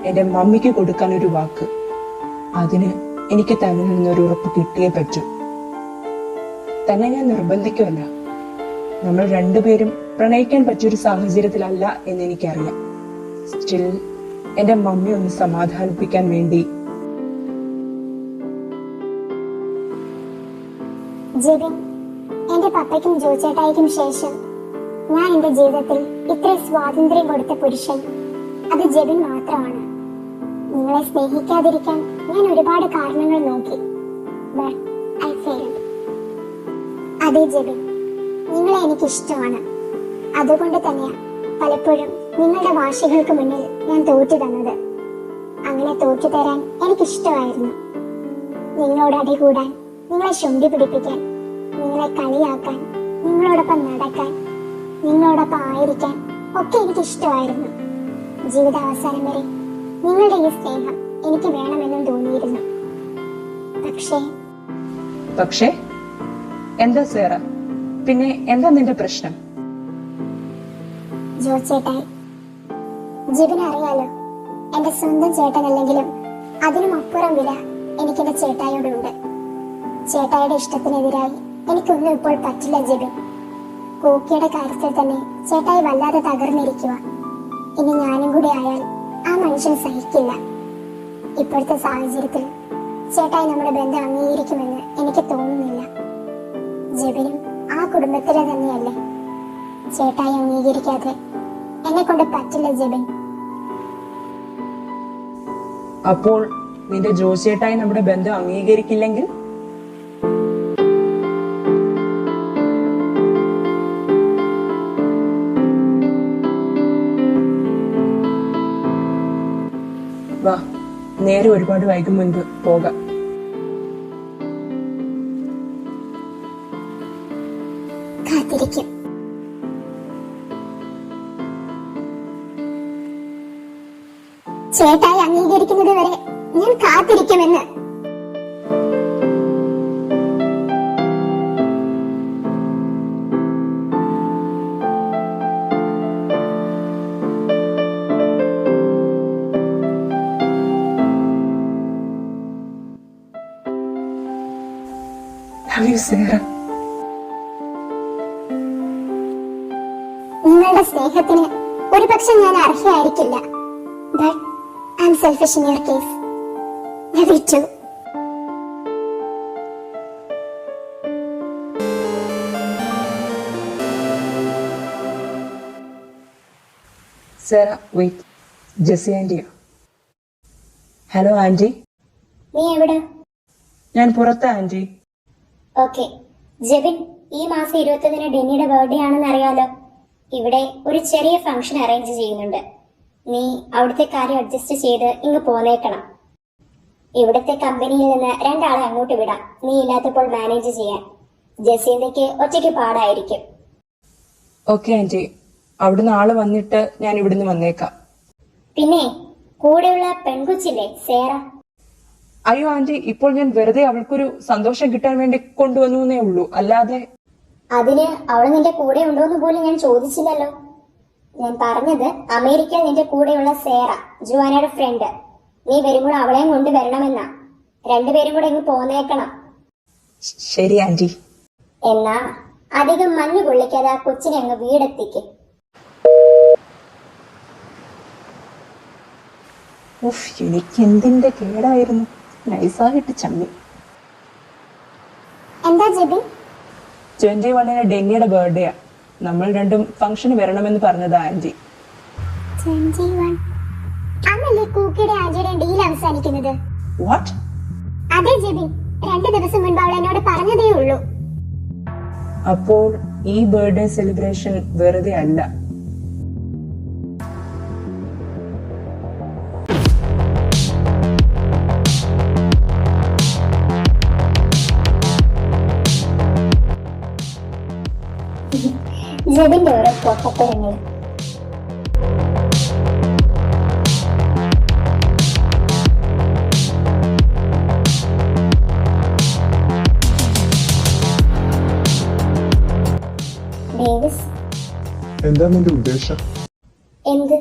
എന്റെ മമ്മിക്ക് കൊടുക്കാൻ ഒരു വാക്ക്, അതിന് എനിക്ക് തന്നിൽ നിന്നൊരു ഉറപ്പ് കിട്ടിയേ പറ്റൂ. തന്നെ ഞാൻ നിർബന്ധിക്കുമല്ല. നമ്മൾ രണ്ടുപേരും പ്രണയിക്കാൻ പറ്റിയൊരു സാഹചര്യത്തിലല്ല എന്ന് എനിക്കറിയാം. സ്റ്റിൽ എന്റെ മമ്മി ഒന്ന് സമാധാനിപ്പിക്കാൻ വേണ്ടി.
ജെബിൻ, എന്റെ പപ്പയ്ക്കും ജോച്ചേട്ടായിക്കും ശേഷം ഞാൻ എന്റെ ജീവിതത്തിൽ ഇത്രയും സ്വാതന്ത്ര്യം കൊടുത്ത പുരുഷൻ അത് ജെബിൻ മാത്രമാണ്. നിങ്ങളെ സ്നേഹിക്കാതിരിക്കാൻ ഞാൻ ഒരുപാട് കാരണങ്ങൾ നോക്കി. But I failed. അതെ ജെബിൻ, നിങ്ങളെ എനിക്ക് ഇഷ്ടമാണ്. അതുകൊണ്ട് തന്നെയാ പലപ്പോഴും നിങ്ങളുടെ വാശികൾക്ക് മുന്നിൽ ഞാൻ തോറ്റു തന്നത്. അങ്ങനെ തോറ്റു തരാൻ എനിക്കിഷ്ടമായിരുന്നു. നിങ്ങളോട് അടികൂടാൻ, നിങ്ങളെ ശുണ്ടി പിടിപ്പിക്കാൻ, നിങ്ങളെ കളിയാക്കാൻ, നിങ്ങളോടൊപ്പം നടക്കാൻ, നിങ്ങളോടൊപ്പം ആയിരിക്കാൻ ഒക്കെ എനിക്ക് ഇഷ്ടമായിരുന്നു. ജീവിതാവസാനം വരെ നിങ്ങളുടെ ഈ സ്നേഹം എനിക്ക് വേണമെന്നും തോന്നിയിരുന്നു.
പക്ഷേ എന്താ സേറ, പിന്നെ എന്താ നിന്റെ പ്രശ്നം?
ജോർജ് ചേട്ടായി, ജിബിന് അറിയാലോ, എന്റെ സ്വന്തം ചേട്ടനല്ലെങ്കിലും അതിനും അപ്പുറം വില എനിക്ക് എന്റെ ചേട്ടായോടുണ്ട്. ചേട്ടായുടെ ഇഷ്ടത്തിനെതിരായി എനിക്കൊന്നും ഇപ്പോൾ പറ്റില്ല ജിബിൻ. കോക്കിയുടെ കാര്യത്തിൽ തന്നെ ചേട്ടായി വല്ലാതെ തകർന്നിരിക്കുക. ഇനി ഞാനും കൂടി ആയാൽ ആ മനുഷ്യൻ സഹിക്കില്ല. ഇപ്പോഴത്തെ സാഹചര്യത്തിൽ ചേട്ടായി നമ്മുടെ ബന്ധം അംഗീകരിക്കുമെന്ന് എനിക്ക് തോന്നുന്നില്ല. ജിബിനും ആ കുടുംബത്തിലെ തന്നെയല്ലേ. ചേട്ടായി അംഗീകരിക്കാതെ എന്നെ കൊണ്ട് പറ്റില്ല ജിബിൻ.
അപ്പോൾ നിന്റെ ജോസിയേട്ടായി നമ്മുടെ ബന്ധം അംഗീകരിക്കില്ലെങ്കിൽ? വാ, നേരെ ഒരുപാട് വൈകും മുൻപ് പോകാം.
കാത്തിരിക്കും. ചേട്ടായി അംഗീകരിക്കുന്നത് വരെ ഞാൻ കാത്തിരിക്കുമെന്ന്.
Love you, Sarah.
നിങ്ങളുടെ സ്നേഹത്തിന് ഒരുപക്ഷെ ഞാൻ അർഹയായിരിക്കില്ല. But I am selfish in your case. Love you too.
Sarah, wait. Jessy ആന്റിയാ. Hello aunty.
നീ എവിടെ?
ഞാൻ പുറത്താ ആന്റി.
ഓക്കെ ജെബിൻ, ഈ മാസം 21 ഡെന്നിയുടെ ബർത്ത്ഡേ ആണെന്ന് അറിയാലോ. ഇവിടെ ഒരു ചെറിയ ഫംഗ്ഷൻ അറേഞ്ച് ചെയ്യുന്നുണ്ട്. നീ അവിടുത്തെ കാര്യം അഡ്ജസ്റ്റ് ചെയ്ത് ഇങ്ങ് പോന്നേക്കണം. ഇവിടുത്തെ കമ്പനിയിൽ നിന്ന് 2 ആളെ അങ്ങോട്ട് വിടാം, നീ ഇല്ലാത്തപ്പോൾ മാനേജ് ചെയ്യാൻ. ജെസ്സിന്റെക്ക് ഒറ്റയ്ക്ക് പാടായിരിക്കും.
ഓക്കെ ആന്റി, അവിടുന്ന് ആള് വന്നിട്ട് ഞാൻ ഇവിടുന്ന് വന്നേക്കാം.
പിന്നെ കൂടെയുള്ള പെൺകൊച്ചില്ലേ സേറ?
അയ്യോ ആന്റി, ഇപ്പോൾ ഞാൻ വെറുതെ അവൾക്കൊരു സന്തോഷം കിട്ടാൻ വേണ്ടി കൊണ്ടുവന്നു എന്നേ ഉള്ളൂ, അല്ലാതെ.
അതിന് അവൾ നിന്റെ കൂടെ ഉണ്ടോന്ന് പോലും ഞാൻ ചോദിച്ചില്ലല്ലോ. ഞാൻ പറഞ്ഞത് അമേരിക്കയിൽ നിന്റെ കൂടെയുള്ള സേറ, ജുവാനയുടെ ഫ്രണ്ട്, നീ വരുമ്പോൾ അവളെയും കൊണ്ട് വരണമെന്നാ. രണ്ടുപേരും കൂടെ ഇങ്ങ് പോന്നേക്കണം.
ശരി ആന്റി.
എന്നാ അധികം മഞ്ഞ് കൊള്ളിക്കാതെ ആ കൊച്ചിനെ അങ്ങ് വീടെത്തിക്ക്.
ഉഫ്, എനിക്ക് എന്തിന്റെ കേടായിരുന്നു. നൈസായിട്ട് ചമ്മി.
എന്താ ജെബിൻ?
21 ഡെന്നിയുടെ ബർത്ത്ഡേയാ. നമ്മൾ രണ്ടും ഫംഗ്ഷന് വരണമെന്ന് പറഞ്ഞതാ ആന്റി.
21 അന്നല്ലേ കൂക്കിയുടെ ആന്റിയുടെ ഡീൽ അവസാനിക്കുന്നത്?
വാട്ട്?
അതെ ജെബിൻ, 2 ദിവസം മുൻപ് അവൾ എന്നോട് പറഞ്ഞതേ ഉള്ളൂ.
അപ്പോൾ ഈ ബർത്ത്ഡേ സെലിബ്രേഷൻ വെറുതെ അല്ല.
ജെബിന്റെ ഓരോ പൊട്ടത്തരങ്ങൾ. ഡേവിസ്,
എന്താ നിന്റെ ഉദ്ദേശം?
എന്ത്?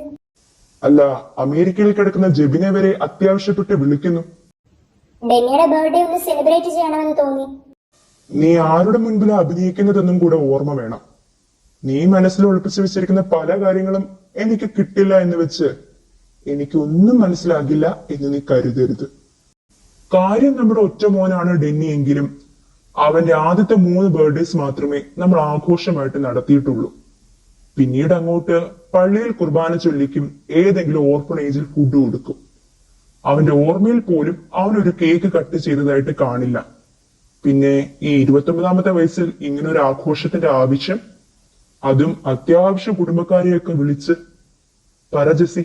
അല്ല, അമേരിക്കയിൽ കിടക്കുന്ന ജെബിനെ വരെ അത്യാവശ്യപ്പെട്ട് വിളിക്കുന്നു.
ഡെന്നിയുടെ ബർത്ത്ഡേ ഒന്ന് സെലിബ്രേറ്റ് ചെയ്യണമെന്ന് തോന്നി.
നീ ആരുടെ മുൻപിൽ അഭിനയിക്കുന്നതെന്നും കൂടെ ഓർമ്മ വേണം. നീ മനസ്സിൽ ഒളിപ്പിച്ചു വെച്ചിരിക്കുന്ന പല കാര്യങ്ങളും എനിക്ക് കിട്ടില്ല എന്ന് വെച്ച് എനിക്കൊന്നും മനസ്സിലാകില്ല എന്ന് നീ കരുതരുത്. കാര്യം നമ്മുടെ ഒറ്റ മോനാണ് ഡെന്നി എങ്കിലും അവന്റെ ആദ്യത്തെ 3 ബർത്ത്ഡേസ് മാത്രമേ നമ്മൾ ആഘോഷമായിട്ട് നടത്തിയിട്ടുള്ളൂ. പിന്നീട് അങ്ങോട്ട് പള്ളിയിൽ കുർബാന ചൊല്ലിക്കും, ഏതെങ്കിലും ഓർഫണേജിൽ ഫുഡ് കൊടുക്കും. അവന്റെ ഓർമ്മയിൽ പോലും അവനൊരു കേക്ക് കട്ട് ചെയ്തതായിട്ട് കാണില്ല. പിന്നെ ഈ 29ാമത്തെ വയസ്സിൽ ഇങ്ങനൊരു ആഘോഷത്തിന്റെ ആവശ്യം, അതും അത്യാവശ്യ കുടുംബക്കാരെയൊക്കെ വിളിച്ച് പരജസി.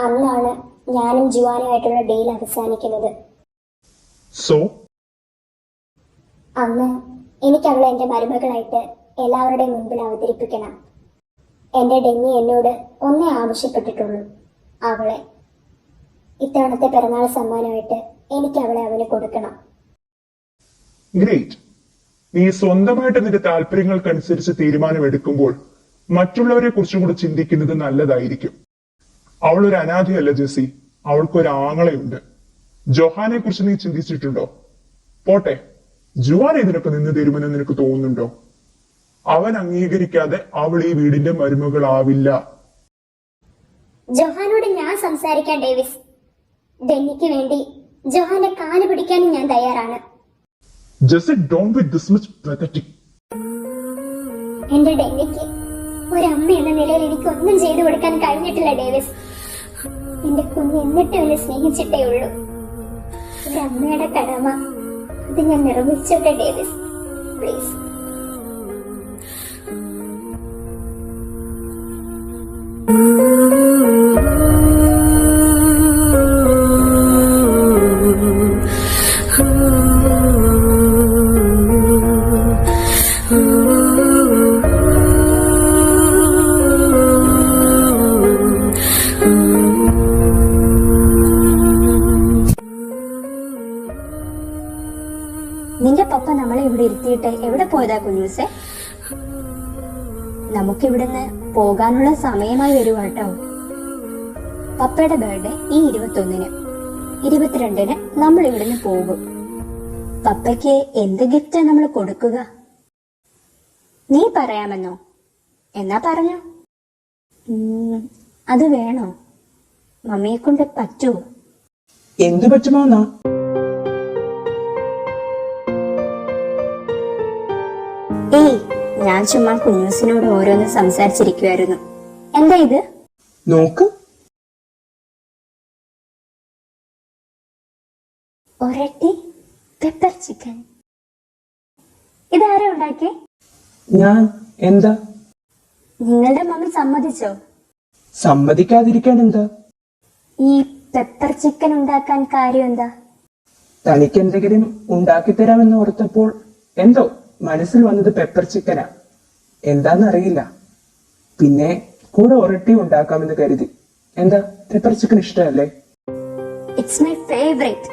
അന്നാണ് ഞാനും ജുവാനുമായിട്ടുള്ള ഡീൽ അവസാനിക്കുന്നത്.
സോ
അന്ന് എനിക്ക് അവളെ എന്റെ മരുമകളായിട്ട് എല്ലാവരുടെയും മുൻപിൽ അവതരിപ്പിക്കണം. എന്റെ ഡെന്നി എന്നോട് ഒന്നേ ആവശ്യപ്പെട്ടിട്ടുള്ളൂ, അവളെ. ഇത്തവണത്തെ പിറന്നാൾ സമ്മാനമായിട്ട് എനിക്ക് അവളെ അവന് കൊടുക്കണം.
ഗ്രേറ്റ്. നീ സ്വന്തമായിട്ട് നിന്റെ താല്പര്യങ്ങൾക്കനുസരിച്ച് തീരുമാനമെടുക്കുമ്പോൾ മറ്റുള്ളവരെ കുറിച്ചും കൂടെ ചിന്തിക്കുന്നത് നല്ലതായിരിക്കും. അവൾ ഒരു അനാഥയല്ല ജെസ്സി, അവൾക്കൊരു ആങ്ങളയുണ്ട്. ജൊഹാനെ കുറിച്ച് നീ ചിന്തിച്ചിട്ടുണ്ടോ? പോട്ടെ, ജുവാൻ ഇതിനൊക്കെ നിന്ന് തരുമെന്ന് നിനക്ക് തോന്നുന്നുണ്ടോ? അവൻ അംഗീകരിക്കാതെ അവൾ ഈ വീടിന്റെ മരുമകളാവില്ല.
ജൊഹാനോട് ഞാൻ സംസാരിക്കാൻ ഡേവിസ്. ഡെന്നിക്ക് വേണ്ടി ജൊഹാന്റെ കാല് പിടിക്കാനും ഞാൻ തയ്യാറാണ്.
Just don't be this much pathetic.
എന്റെ ഡെന്നിക്ക് ഒരമ്മ എന്ന നിലയിൽ എനിക്ക് ഒന്നും ചെയ്തു കൊടുക്കാൻ കഴിഞ്ഞിട്ടില്ല ഡേവിസ്. എന്റെ കുഞ്ഞ് എന്നിട്ടും എന്നെ സ്നേഹിച്ചിട്ടേ ഉള്ളൂ. ഒരമ്മയുടെ കടമ അത് ഞാൻ നിർവഹിച്ചോട്ടെ ഡേവിസ്, പ്ലീസ്.
നിന്റെ പപ്പ നമ്മളെ ഇവിടെ ഇരുത്തിയിട്ട് എവിടെ പോയതാ കുഞ്ഞൂസെ? നമുക്കിവിടുന്ന് പോകാനുള്ള സമയമായി വരുവാട്ടോ. പപ്പയുടെ ബർത്ത്ഡേ ഈ 21-ന്, 22-ന് നമ്മൾ ഇവിടുന്ന് പോകും. പപ്പയ്ക്ക് എന്ത് ഗിഫ്റ്റാ നമ്മൾ കൊടുക്കുക? നീ പറയാമെന്നോ? എന്നാ പറഞ്ഞോ. അത് വേണോ? മമ്മിയെ കൊണ്ട് പറ്റുമോ?
എന്തു പറ്റുമോന്നാ?
ഏയ്, ഞാൻ ചുമ്മാ കുഞ്ഞൂസിനോട് ഓരോന്ന് സംസാരിച്ചിരിക്കുവായിരുന്നു. എന്താ ഇത്?
നോക്ക്.
ഒരട്ടി പെപ്പർ ചിക്കൻ. ഇതാരാ ഉണ്ടാക്കിയേ?
ഞാൻ. എന്താ?
നിങ്ങളുടെ മമ്മി സമ്മതിച്ചോ?
സമ്മതിക്കാതിരിക്കാൻ എന്താ?
ഈ പെപ്പർ ചിക്കൻ ഉണ്ടാക്കാൻ കാര്യം എന്താ?
തനിക്ക് എന്തെങ്കിലും ഉണ്ടാക്കിത്തരാമെന്ന് ഓർത്തപ്പോൾ എന്തോ മനസ്സിൽ വന്നത് പെപ്പർ ചിക്കനാ. എന്താന്നറിയില്ല. പിന്നെ കൂടെ ഒരട്ടി ഉണ്ടാക്കാമെന്ന് കരുതി. എന്താ, പെപ്പർ ചിക്കൻ ഇഷ്ടമല്ലേ?
It's my favourite.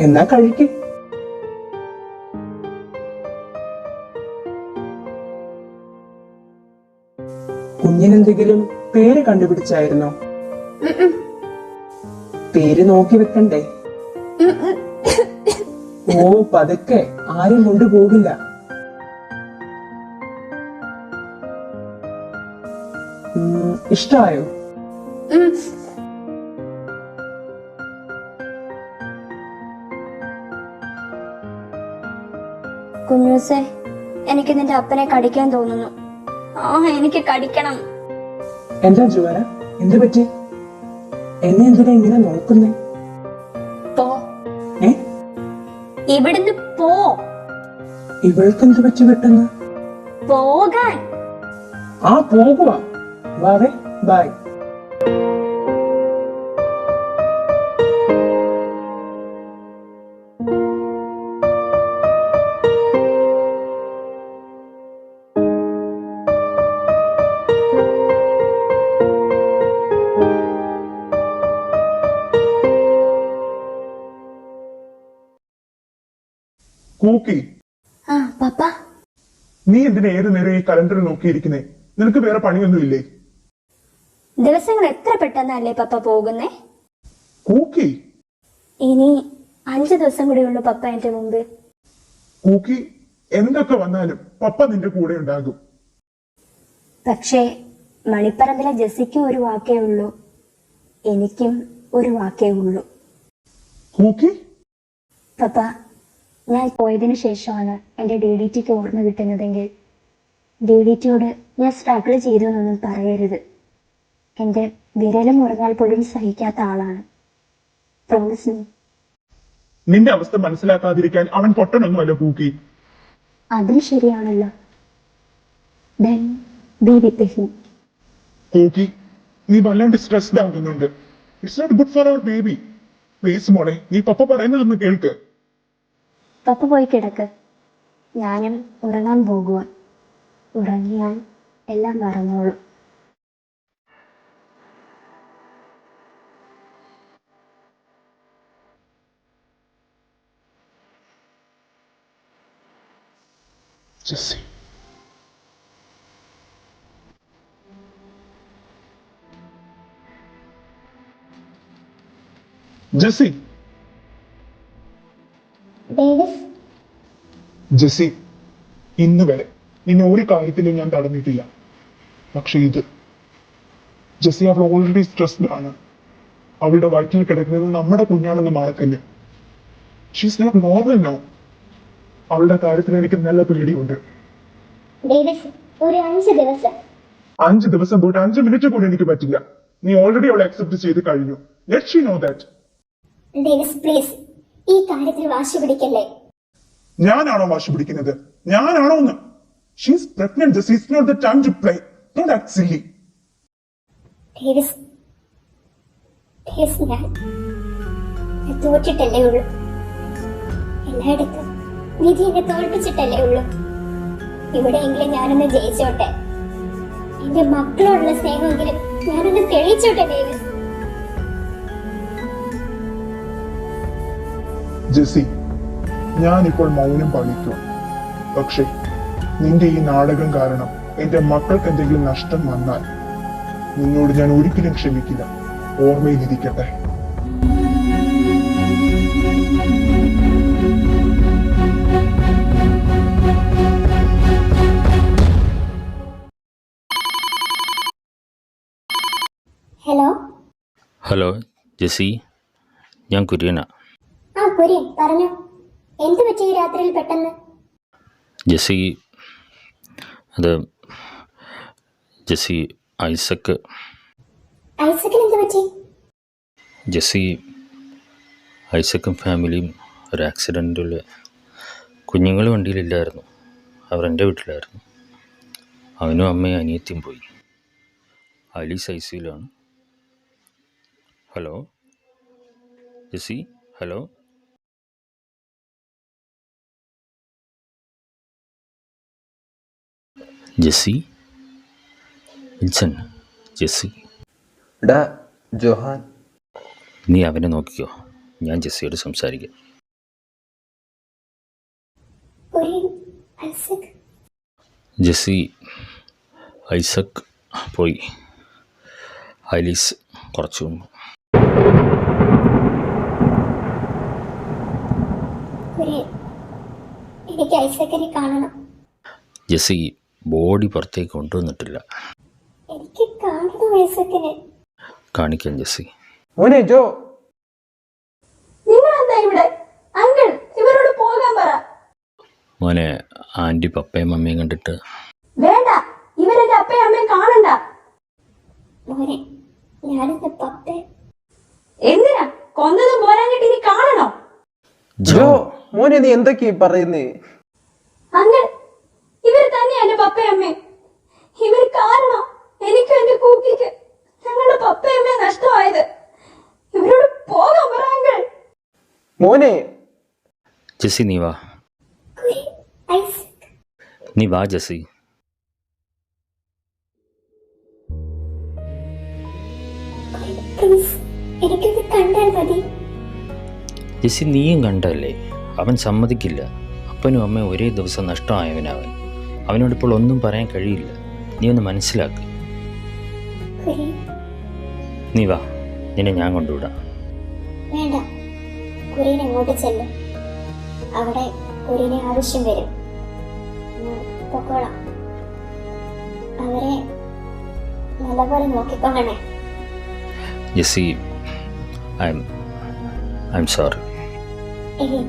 എന്നാ കഴിക്ക്.
കുഞ്ഞിനെന്തെങ്കിലും പേര് കണ്ടുപിടിച്ചായിരുന്നോ? പേര് നോക്കി വെക്കണ്ടേ? ഓ, പതുക്കെ, ആരും കൊണ്ടുപോകില്ല. ഇഷ്ടായോ?
കുഞ്ഞൂസേ, എനിക്ക് നിന്റെ അപ്പനെ കടിക്കാൻ തോന്നുന്നു. എനിക്ക് കടിക്കണം.
എന്താ ജുവാന, എന്ത് പറ്റി? എന്നെ എന്തിനാ ഇങ്ങനെ നോക്കുന്നേ?
പോ,
ഏ,
ഇവിടുന്ന് പോ.
ഇവൾക്ക് എന്ത് പറ്റി പെട്ടെന്ന്?
പോകാൻ.
ആ, പോകുക. വാവേ, ബൈ.
കൂക്കി,
ആ പപ്പ,
നീ എന്തിനാ ഏത് നേരം ഈ കലണ്ടർ നോക്കിയിരിക്കുന്നേ? നിനക്ക് വേറെ പണിയൊന്നുമില്ലേ?
ദിവസങ്ങൾ എത്ര പെട്ടെന്നല്ലേ പപ്പ പോകുന്നേ?
കൂക്കി,
ഇനി 5 ദിവസം കൂടെ ഉള്ളു പപ്പ എന്റെ മുമ്പിൽ.
കൂക്കി, എന്തൊക്കെ വന്നാലും പപ്പ നിന്റെ കൂടെ ഉണ്ടാകും.
പക്ഷേ മണിപ്പറമ്പിലെ ജെസ്സിക്കും ഒരു വാക്കേ ഉള്ളൂ, എനിക്കും ഒരു വാക്കേ ഉള്ളൂ.
കൂക്കി,
പപ്പ, ഞാൻ പോയതിനു ശേഷമാണ് എന്റെ DDTക്ക് ഓർമ്മ കിട്ടുന്നതെങ്കിൽ DDTയോട് ഞാൻ സ്ട്രഗിൾ ചെയ്തു എന്നൊന്നും പറയരുത്. എന്റെ വിരലും മുറിഞ്ഞാൽ പോലും സഹിക്കാത്ത ആളാണ്. Promise me.
നിന്റെ അവസ്ഥ മനസ്സിലാക്കാതിരിക്കാൻ അവൻ പൊട്ടനൊന്നുമല്ല കൂക്കി.
അതും ശരിയാണല്ലോ. Then be with him.
കൂക്കി, നീ വല്ലാണ്ട് സ്ട്രെസ്ഡ് ആകുന്നുണ്ട്. It's not good for our baby. Please മോളെ, നീ പപ്പ പറയുന്നതൊന്ന് കേൾക്ക്.
പപ്പ പോയി കിടക്ക്, ഞാനും ഉറങ്ങാൻ പോകുക. ഉറങ്ങിയാൽ എല്ലാം മറന്നോളൂ.
ജെസ്സി, ജെസ്സി,
ഡേവിസ്,
ജെസ്സി, ഇന്ന് വരെ നിന്നെ ഒരു കാര്യത്തിലും ഞാൻ തടഞ്ഞിട്ടില്ല. പക്ഷെ ഇത് ജെസ്സി, അവൾ ഓൾറെഡി സ്ട്രെസ്ഡ് ആണ്. അവളുടെ വയറ്റിൽ കിടക്കുന്നത് നമ്മുടെ കുഞ്ഞാണെന്ന് മറക്കല്ലേ. She's not normal no. അവളുടെ കാര്യത്തിൽ എനിക്ക് നല്ല പേടിയുണ്ട്.
ഡേവിസ്, ഒരു 5 ദിവസം.
5 ദിവസം പോയിട്ട് 5 മിനിറ്റ് കൂടി എനിക്ക് പറ്റില്ല. നീ ഓൾറെഡി അവളെ അക്സെപ്റ്റ് ചെയ്ത് കഴിഞ്ഞു. Let she know that.
Davis, please, ഈ കാര്യത്തിൽ വാശി പിടിക്കല്ലേ.
ഞാനാണോ വാശി പിടിക്കുന്നത്? ഞാനാണോ എന്ന്? She's pregnant. This is not the time to play. Don't act silly.
Davis, ഞാൻ തോറ്റിട്ടല്ലേ ഉള്ളൂ. എല്ലായിടത്തും വിധി എന്നെ തോൽപ്പിച്ചിട്ടല്ലേ ഉള്ളൂ. ഇവിടെയെങ്കിലും ഞാനൊന്ന് ജയിച്ചോട്ടെ. എന്റെ മക്കളോടുള്ള സ്നേഹമെങ്കിലും ഞാനൊന്ന് തെളിയിച്ചോട്ടെ ഡേവിസ്.
ജെസ്സി, ഞാനിപ്പോൾ മൗനം പാലിക്കും. പക്ഷേ നിന്റെ ഈ നാടകം കാരണം എന്റെ മക്കൾക്ക് എന്തെങ്കിലും നഷ്ടം വന്നാൽ നിന്നോട് ഞാൻ ഒരിക്കലും ക്ഷമിക്കില്ല. ഓർമ്മയിലിരിക്കട്ടെ.
ഹലോ.
ഹലോ ജെസ്സി, ഞാൻ കുര്യനാ.
ആ കുര്യൻ, പറഞ്ഞോ. എന്ത് പറ്റി ഈ രാത്രിയിൽ പെട്ടെന്ന്?
ജെസ്സി, അത് ജെസ്സി, ഐസക്കിന്
എന്ത് പറ്റി?
ജെസ്സി, ഐസക്കും ഫാമിലിയും ഒരു ആക്സിഡൻറ്റിൽ കുഞ്ഞുങ്ങൾ വണ്ടിയിലില്ലായിരുന്നു. അവർ എൻ്റെ വീട്ടിലായിരുന്നു. അവനും അമ്മയും അനിയത്തിയും പോയി. ആലീസ് ICUലാണ്. Hello Jessy, hello. ജെസ്സി, വിൽസൺ, ജെസ്സി.
ഡാ ജോഹാൻ,
നീ അവനെ നോക്കിക്കോ, ഞാൻ ജെസ്സിയോട് സംസാരിക്കാം.
കുര്യൻ, ഐസക്.
ജെസ്സി, ഐസക് പോയി ഐലീസ് കുറച്ചു മുമ്പ്.
കുര്യൻ, എനിക്ക് ഐസക്കിനെ കാണണം.
ജെസ്സി ബോഡി പുറത്തേക്ക് കൊണ്ടുവന്നിട്ടില്ല.
എനിക്ക് കാണണം ഐസക്കിനെ.
കാണിക്കാൻ ജെസ്സി.
മോനെ ജോ,
നിങ്ങൾ എന്താ ഇവിടെ? അങ്കിൾ, ഇവരോട് പോകാൻ പറ.
മോനെ, ആൻറ്റി പപ്പയും മമ്മിയും കണ്ടിട്ട്.
വേണ്ട, ഇവരെന്റെ അപ്പയും അമ്മയും കാണണ്ട.
മോനെ, ഞാനെന്റെ പപ്പേ.
എന്തിനാ? കൊന്നതും പോരാഞ്ഞിട്ട് ഇനി കാണണോ?
ജോ മോനെ, നീ എന്തൊക്കെയാ പറയുന്നേ?
അങ്കിൾ, ഇവര് തന്നെയാ എന്റെ പപ്പയും അമ്മയും. ഇവര് കാരണം എനിക്കും എന്റെ കൂക്കിക്ക് ഞങ്ങളുടെ പപ്പയും അമ്മയും നഷ്ടമായത്. ഇവരോട് പോകാൻ പറ അങ്കിൾ.
മോനെ,
ജെസ്സി നീ വാ.
കുര്യൻ, ഐസക്.
നീ വാ ജെസ്സി.
പ്ലീസ്, എനിക്കൊന്ന് കണ്ടാൽ മതി.
ജെസ്സി നീയും കണ്ടല്ലേ, അവൻ സമ്മതിക്കില്ല. അപ്പനും അമ്മയും ഒരേ ദിവസം നഷ്ടമായവനവൻ. അവനോടിപ്പോൾ ഒന്നും പറയാൻ കഴിയില്ല. നീ ഒന്ന് മനസ്സിലാക്ക്.
കുര്യൻ,
നീ വാ, നിന്നെ ഞാൻ കൊണ്ടുവിടാം.
വേണ്ട. കുര്യൻ അങ്ങോട്ട് ചെല്ലും. അവിടെ കുര്യനെ ആവശ്യം വരും. ഞാൻ പൊക്കോളാം. അവരെ നല്ലപോലെ നോക്കിക്കൊള്ളണേ.
Jessy, I am sorry.
ഏയ്,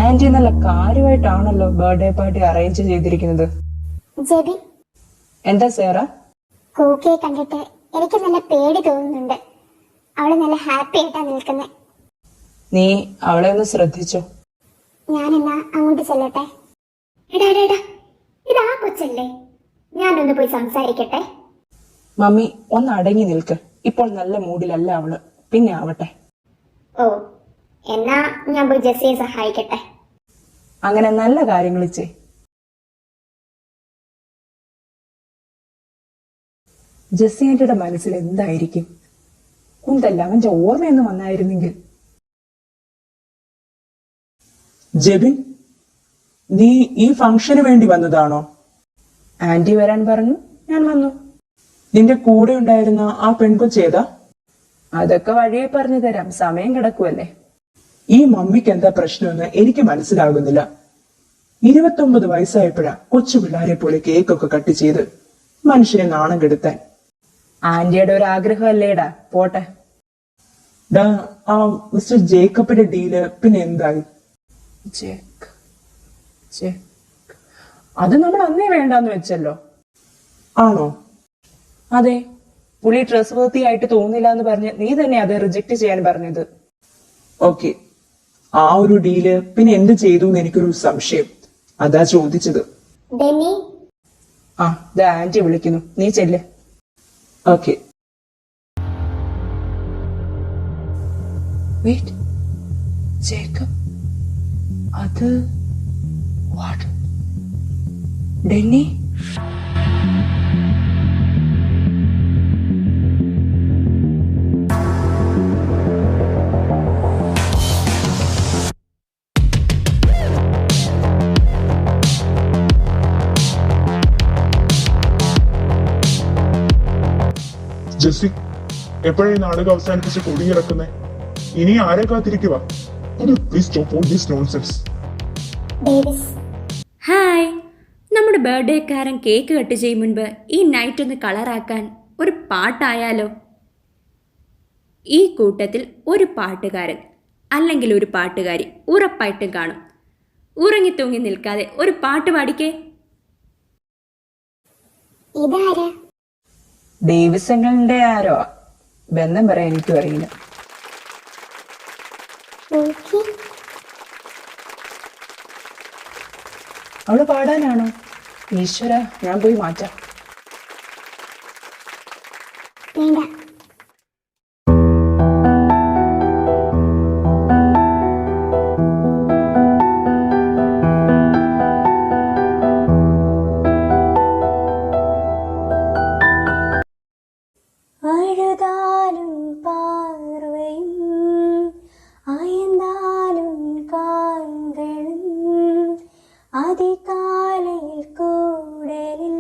ആന്റി നല്ല കാര്യമായിട്ടാണല്ലോ ബർത്ത്ഡേ പാർട്ടി അറേഞ്ച് ചെയ്തിരിക്കുന്നത്.
ജെബി,
എന്താ സേറ?
കൂക്കിയെ കണ്ടിട്ട് എനിക്ക് നല്ല പേടി തോന്നുന്നുണ്ട്. അവള് നല്ല ഹാപ്പി ആയിട്ടാ നിൽക്കുന്നത്.
നീ അവളെ ഒന്ന് ശ്രദ്ധിച്ചോ.
ഞാനെന്നാ അങ്ങോട്ട് ചെല്ലട്ടെ. എടാ എടാ എടാ, ഇതാ കൊച്ചല്ലേ? ഞാനൊന്ന് പോയി സംസാരിക്കട്ടെ.
മമ്മി ഒന്ന് അടങ്ങി നിൽക്ക്. ഇപ്പോൾ നല്ല മൂഡിലല്ല അവള്, പിന്നെ ആവട്ടെ.
ഓ, എന്നാ ഞാൻ പോയി ജെസ്സിയെ സഹായിക്കട്ടെ.
അങ്ങനെ നല്ല കാര്യങ്ങൾ ചെയ്. ജെസ്സി ആന്റിയുടെ മനസ്സിൽ എന്തായിരിക്കും? കുന്തല്ല, അവന്റെ ഓർമ്മയൊന്നും വന്നായിരുന്നെങ്കിൽ.
ജെബിൻ, നീ ഈ ഫംഗ്ഷന് വേണ്ടി വന്നതാണോ?
ആന്റി വരാൻ പറഞ്ഞു, ഞാൻ വന്നു.
നിന്റെ കൂടെ ഉണ്ടായിരുന്ന ആ പെൺകൊച്ചേതാ?
അതൊക്കെ വഴിയെ പറഞ്ഞു തരാം, സമയം കിടക്കുമല്ലേ.
ഈ മമ്മിക്ക് എന്താ പ്രശ്നമെന്ന് എനിക്ക് മനസ്സിലാകുന്നില്ല. 29 വയസ്സായപ്പോഴാ കൊച്ചു പിള്ളാരെ പോലെ കേക്കൊക്കെ കട്ട് ചെയ്ത് മനുഷ്യനെ നാണം കെടുത്താൻ.
ആന്റിയുടെ ഒരു ആഗ്രഹമല്ലേടാ, പോട്ടെ.
ഡാ, ആ മിസ്റ്റർ ജേക്കബിന്റെ ഡീല് പിന്നെ എന്തായി?
അത് നമ്മൾ അന്നേ വേണ്ടാന്ന് വെച്ചല്ലോ.
ആണോ?
അതെ, പുള്ളി ട്രസ്റ്റ് വർത്തി ആയിട്ട് തോന്നില്ല എന്ന് പറഞ്ഞ് നീ തന്നെ അത് റിജക്ട് ചെയ്യാൻ പറഞ്ഞത്.
ഓക്കെ, ആ ഒരു ഡീല് പിന്നെ എന്ത് ചെയ്തു എന്ന് എനിക്കൊരു സംശയം, അതാ ചോദിച്ചത്.
ഡെന്നി,
ആ, ഇത് ആന്റി വിളിക്കുന്നു, നീ ചെല്ല്. ഓക്കെ. വെയിറ്റ്, ജേക്കബ്, അത് വാട്ട്? ഡെന്നി?
ജെസ്സി, എപ്പോഴാ ഈ നാടകം അവസാനിപ്പിച്ച് കുടുങ്ങിയിറക്കുന്നേ? ഇനി ആരെ കാത്തിരിക്കുക? Please stop all this nonsense.
Davis,
hi. നമ്മുടെ ബർത്ത്ഡേക്കാരൻ കേക്ക് കട്ട് ചെയ്യും മുൻപ് ഈ നൈറ്റ് ഒന്ന് കളറാക്കാൻ ഒരു പാട്ടായാലോ? ഈ കൂട്ടത്തിൽ ഒരു പാട്ടുകാരൻ അല്ലെങ്കിൽ ഒരു പാട്ടുകാരി ഉറപ്പായിട്ടും കാണും. ഉറങ്ങിത്തൂങ്ങി നിൽക്കാതെ ഒരു പാട്ട് പാടിക്കേ.
ഇതാരാ?
ഡേവിസങ്ങളുടെ ആരോ ബന്ധം പറയാൻ എനിക്കും അറിയില്ല.
ഓക്കെ.
അവള് പാടാനാണോ? ഈശ്വര, ഞാൻ പോയി മാറ്റാം.
വേണ്ട.
അഴുതാലും പാർവയും അയന്താലും കാൽകളും അതികാലയിൽ കൂടലിൽ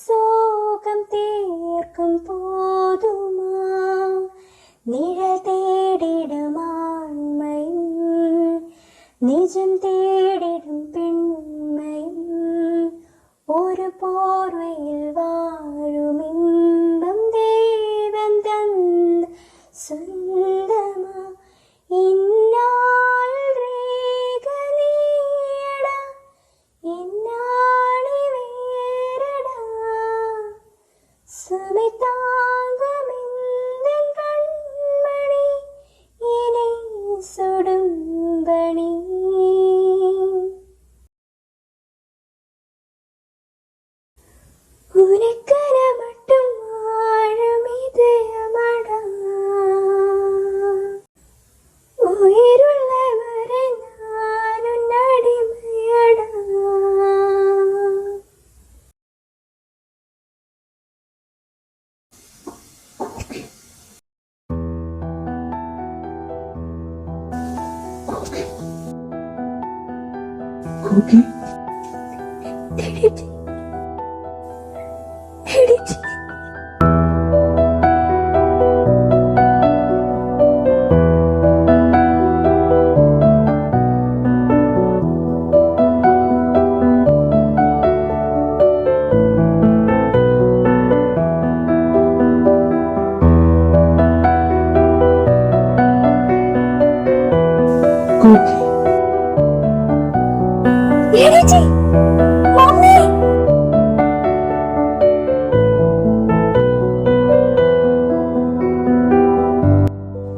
സോകം തീർക്കും പോതുമാ നിഴൽ തേടിടുമാൺമയും നിജം തേടിടും പെൺമയും ഒരു പോർവയിൽ വാഴുമിമ്പം ദൈവം തന്ന സ്വന്തമാ ഇന്നാൾ രേഖ നീയട ഇന്നാളി വേരട സുമിതാംഗമെന്തൻ കൺമണി ഇനി സുടുംബണി. ഉനക്കര മട്ടും ആഴമിതയമട ഉയരുള്ളവരെ ഞാനും നടിമയട.
കൂക്കി, കൂക്കി.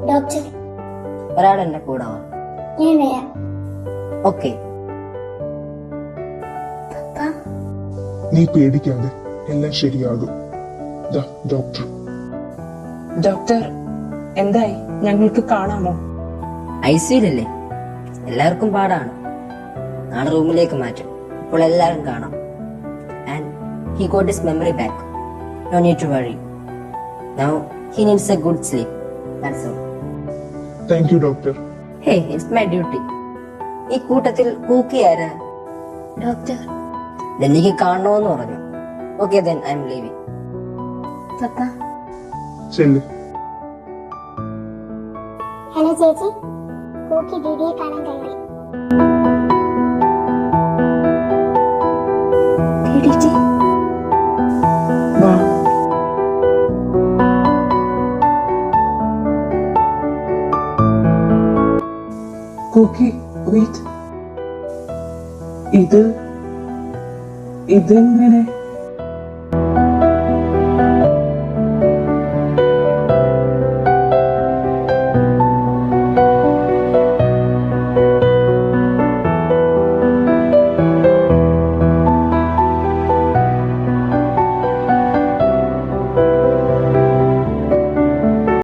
ഡോക്ടർ,
ഒരാൾ എന്റെ കൂടെ വാ.
ഞാൻ വരാം.
ഓക്കെ.
നീ പേടിക്കാതെ, എല്ലാം ശരിയാകും. ദാ ഡോക്ടർ.
ഡോക്ടർ, എന്തായി? ഞങ്ങൾക്ക് കാണാമോ?
ഐസിയുലല്ലേ, എല്ലാവർക്കും പാടാണ്. നാളെ റൂമിലേക്ക് മാറ്റും. ഇപ്പോൾ എല്ലാവരും കാണാം. And he got his memory back. No need to worry. Now he needs a good sleep. That's all.
Thank you doctor.
Hey, it's my duty. ഈ കൂട്ടത്തിൽ കൂക്കി ആരാ?
ഡോക്ടർ.
ഡെന്നിക്ക് കാണണമെന്ന് പറഞ്ഞു. Okay, then I am leaving.
പപ്പ.
ചെല്ല്.
Hello ചേച്ചി, കൂക്കി ദീദിയെ കാണാൻ കയറി.
വാ. കൂക്കി, വെയിറ്റ്. ഇതെങ്ങനെ?